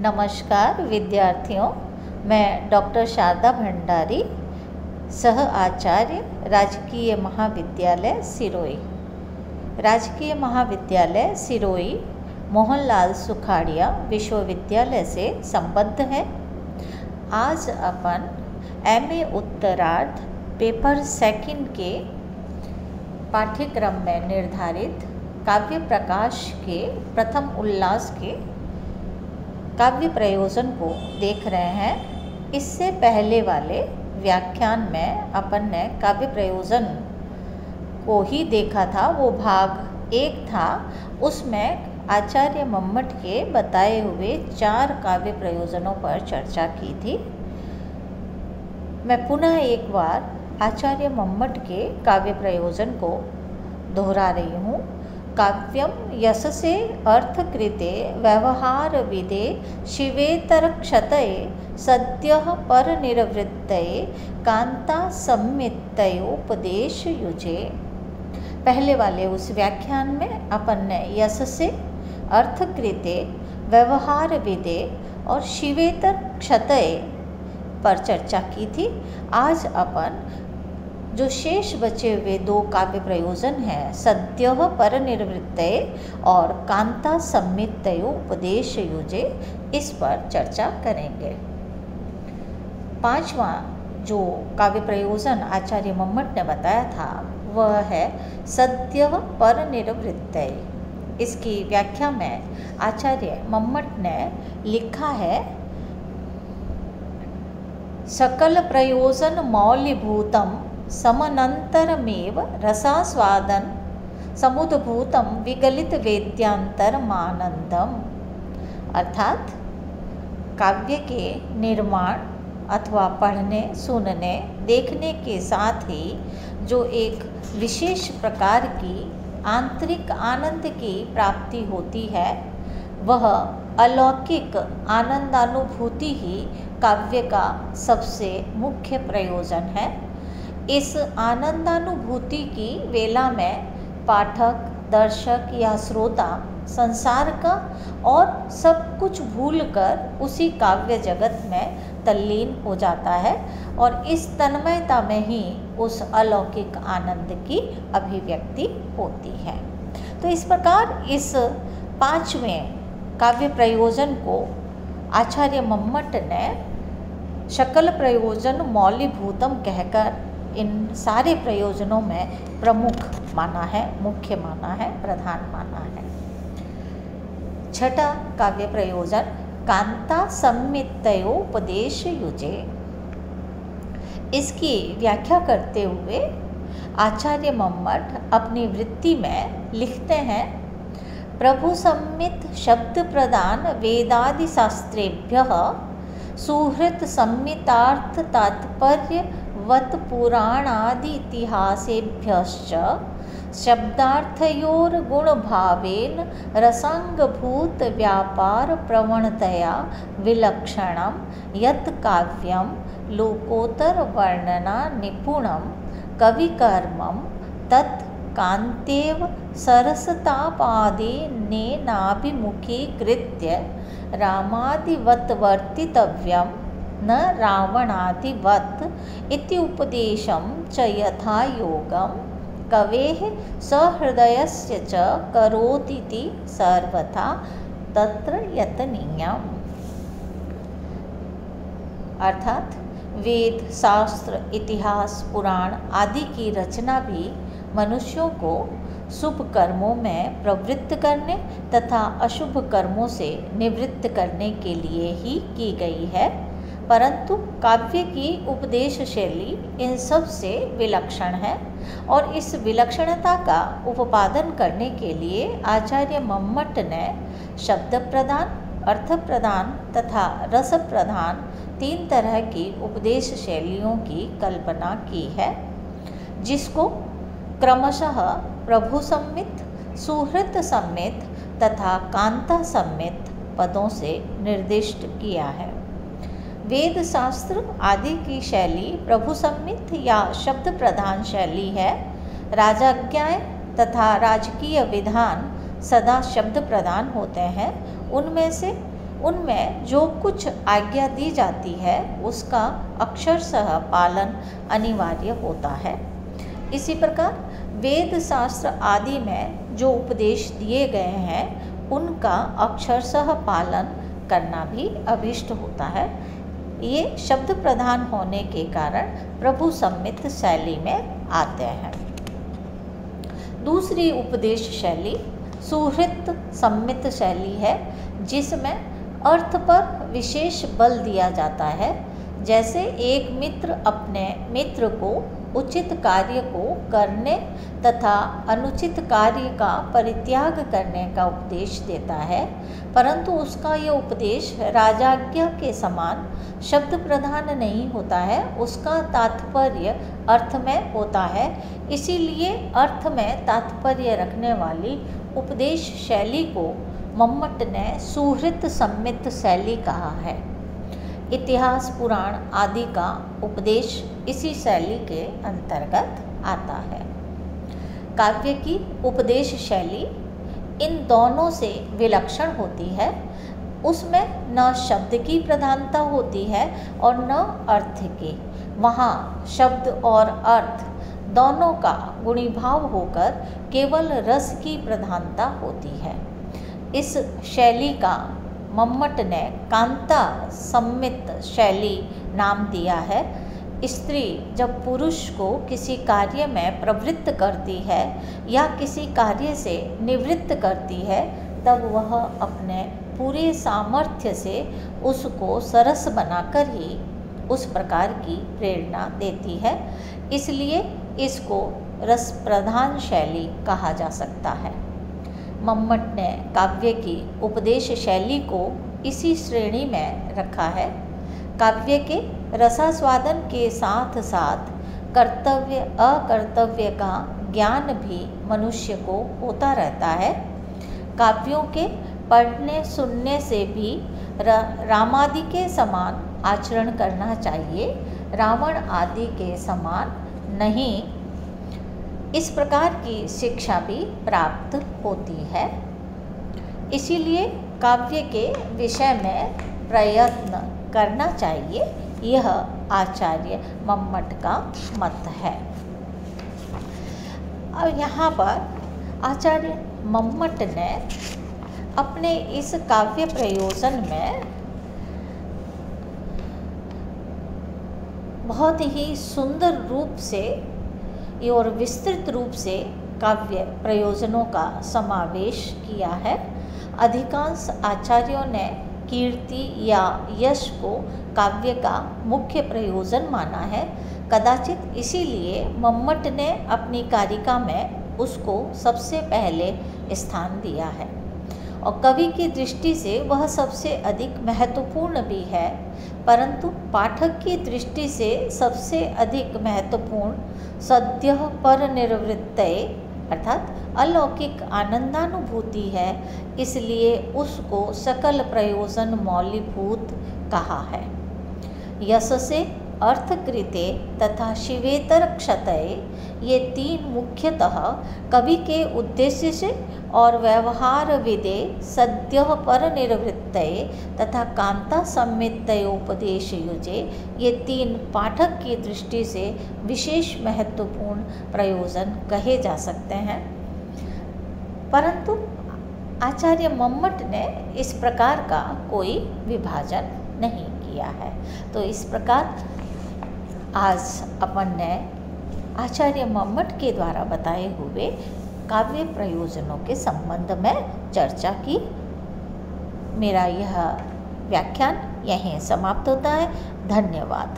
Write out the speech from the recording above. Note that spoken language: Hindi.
नमस्कार विद्यार्थियों, मैं डॉक्टर शारदा भंडारी, सह आचार्य राजकीय महाविद्यालय सिरोही। राजकीय महाविद्यालय सिरोही मोहनलाल सुखाड़िया विश्वविद्यालय से संबद्ध है। आज अपन एमए उत्तरार्ध पेपर सेकंड के पाठ्यक्रम में निर्धारित काव्य प्रकाश के प्रथम उल्लास के काव्य प्रयोजन को देख रहे हैं। इससे पहले वाले व्याख्यान में अपन ने काव्य प्रयोजन को ही देखा था, वो भाग 1 था। उसमें आचार्य मम्मट के बताए हुए 4 काव्य प्रयोजनों पर चर्चा की थी। मैं पुनः एक बार आचार्य मम्मट के काव्य प्रयोजन को दोहरा रही हूँ। काव्यम यशसे अर्थकृते व्यवहार विदे शिवेतरक्षतये सद्यः परनिर्वृत्तये कांता सम्मितयोपदेश युजे। पहले वाले उस व्याख्यान में अपन ने यशसे अर्थकृते व्यवहार विदे और शिवेतरक्षतये पर चर्चा की थी। आज अपन जो शेष बचे हुए 2 काव्य प्रयोजन हैं, सद्यः परनिर्वृत्तये और कांता सम्मितयोपदेश युजे, इस पर चर्चा करेंगे। 5वां जो काव्य प्रयोजन आचार्य मम्मट ने बताया था वह है सद्यः परनिर्वृत्तये। इसकी व्याख्या में आचार्य मम्मट ने लिखा है, सकल प्रयोजन मौल्यभूतम समनंतरमेव रसास्वादन समुद्भूतम विगलित वेद्यांतरमानंदम। अर्थात काव्य के निर्माण अथवा पढ़ने, सुनने, देखने के साथ ही जो एक विशेष प्रकार की आंतरिक आनंद की प्राप्ति होती है, वह अलौकिक आनंदानुभूति ही काव्य का सबसे मुख्य प्रयोजन है। इस आनंदानुभूति की वेला में पाठक, दर्शक या श्रोता संसार का और सब कुछ भूलकर उसी काव्य जगत में तल्लीन हो जाता है और इस तन्मयता में ही उस अलौकिक आनंद की अभिव्यक्ति होती है। तो इस प्रकार इस 5वें काव्य प्रयोजन को आचार्य मम्मट ने सकल प्रयोजन मौल्यभूतम कहकर इन सारे प्रयोजनों में प्रमुख माना है, मुख्य माना है, प्रधान माना है। 6ठा काव्य प्रयोजन कांता सम्मितयोपदेश युजे। इसकी व्याख्या करते हुए आचार्य मम्मट अपनी वृत्ति में लिखते हैं, प्रभु सम्मित शब्द प्रदान वेदादि शास्त्रेभ्यः सुहृत सम्मितार्थ तात्पर्य वत पुराणादि इतिहासेभ्यश्च शब्दार्थयोर गुणभावेन रसांगभूत व्यापार प्रवणतया विलक्षणं यत् काव्यं लोकोत्तर वर्णना निपुणं कविकर्मं तत् कान्तेव सरसतापादेनेनाभिमुखीकृत्य रामादिवत् वर्तितव्यं न रावणादिवत् इति उपदेशं च यथा योगं कवेः सहृदयस्य च करोतीति सर्वथा तत्र यतनीयम्। अर्थात वेद, शास्त्र, इतिहास, पुराण आदि की रचना भी मनुष्यों को शुभ कर्मों में प्रवृत्त करने तथा अशुभ कर्मों से निवृत्त करने के लिए ही की गई है, परंतु काव्य की उपदेश शैली इन सब से विलक्षण है और इस विलक्षणता का उपादन करने के लिए आचार्य मम्मट ने शब्द प्रदान, अर्थ प्रदान तथा रस प्रदान 3 तरह की उपदेश शैलियों की कल्पना की है, जिसको क्रमशः प्रभु सम्मित, सुहृत सम्मित तथा कांता सम्मित पदों से निर्दिष्ट किया है। वेद, शास्त्र आदि की शैली प्रभु सम्मित या शब्द प्रधान शैली है। राजाज्ञाएँ तथा राजकीय विधान सदा शब्द प्रधान होते हैं। उनमें से उनमें जो कुछ आज्ञा दी जाती है उसका अक्षरशः पालन अनिवार्य होता है। इसी प्रकार वेद शास्त्र आदि में जो उपदेश दिए गए हैं उनका अक्षरशः पालन करना भी अभिष्ट होता है। ये शब्द प्रधान होने के कारण प्रभु सम्मित शैली में आते हैं। दूसरी उपदेश शैली सुहृत सम्मित शैली है, जिसमें अर्थ पर विशेष बल दिया जाता है। जैसे एक मित्र अपने मित्र को उचित कार्य को करने तथा अनुचित कार्य का परित्याग करने का उपदेश देता है, परंतु उसका यह उपदेश राजाज्ञा के समान शब्द प्रधान नहीं होता है, उसका तात्पर्य अर्थ में होता है। इसीलिए अर्थ में तात्पर्य रखने वाली उपदेश शैली को मम्मट ने सुहृत सम्मित शैली कहा है। इतिहास पुराण आदि का उपदेश इसी शैली के अंतर्गत आता है। काव्य की उपदेश शैली इन दोनों से विलक्षण होती है। उसमें न शब्द की प्रधानता होती है और न अर्थ की। वहाँ शब्द और अर्थ दोनों का गुणीभाव होकर केवल रस की प्रधानता होती है। इस शैली का मम्मट ने कांता सम्मित शैली नाम दिया है। स्त्री जब पुरुष को किसी कार्य में प्रवृत्त करती है या किसी कार्य से निवृत्त करती है, तब वह अपने पूरे सामर्थ्य से उसको सरस बनाकर ही उस प्रकार की प्रेरणा देती है। इसलिए इसको रस प्रधान शैली कहा जा सकता है। मम्मट ने काव्य की उपदेश शैली को इसी श्रेणी में रखा है। काव्य के रसास्वादन के साथ साथ कर्तव्य अकर्तव्य का ज्ञान भी मनुष्य को होता रहता है। काव्यों के पढ़ने सुनने से भी रामादि के समान आचरण करना चाहिए, रावण आदि के समान नहीं। इस प्रकार की शिक्षा भी प्राप्त होती है। इसीलिए काव्य के विषय में प्रयत्न करना चाहिए, यह आचार्य मम्मट का मत है। और यहाँ पर आचार्य मम्मट ने अपने इस काव्य प्रयोजन में बहुत ही सुंदर रूप से और विस्तृत रूप से काव्य प्रयोजनों का समावेश किया है। अधिकांश आचार्यों ने कीर्ति या यश को काव्य का मुख्य प्रयोजन माना है। कदाचित इसीलिए मम्मट ने अपनी कारिका में उसको सबसे पहले स्थान दिया है और कवि की दृष्टि से वह सबसे अधिक महत्वपूर्ण भी है, परंतु पाठक की दृष्टि से सबसे अधिक महत्वपूर्ण सद्यः परनिर्वृत्तये अर्थात अलौकिक आनंदानुभूति है। इसलिए उसको सकल प्रयोजन मौलिभूत कहा है। यशसे अर्थकृते तथा शिवेतर क्षतये, ये तीन मुख्यतः कवि के उद्देश्य से और व्यवहार विदे सद्यः परनिर्वृत्तये तथा कांता सम्मितयोपदेश युजे, ये तीन पाठक की दृष्टि से विशेष महत्वपूर्ण प्रयोजन कहे जा सकते हैं। परंतु आचार्य मम्मट ने इस प्रकार का कोई विभाजन नहीं किया है। तो इस प्रकार आज अपन ने आचार्य मम्मट के द्वारा बताए हुए काव्य प्रयोजनों के संबंध में चर्चा की। मेरा यह व्याख्यान यहीं समाप्त होता है। धन्यवाद।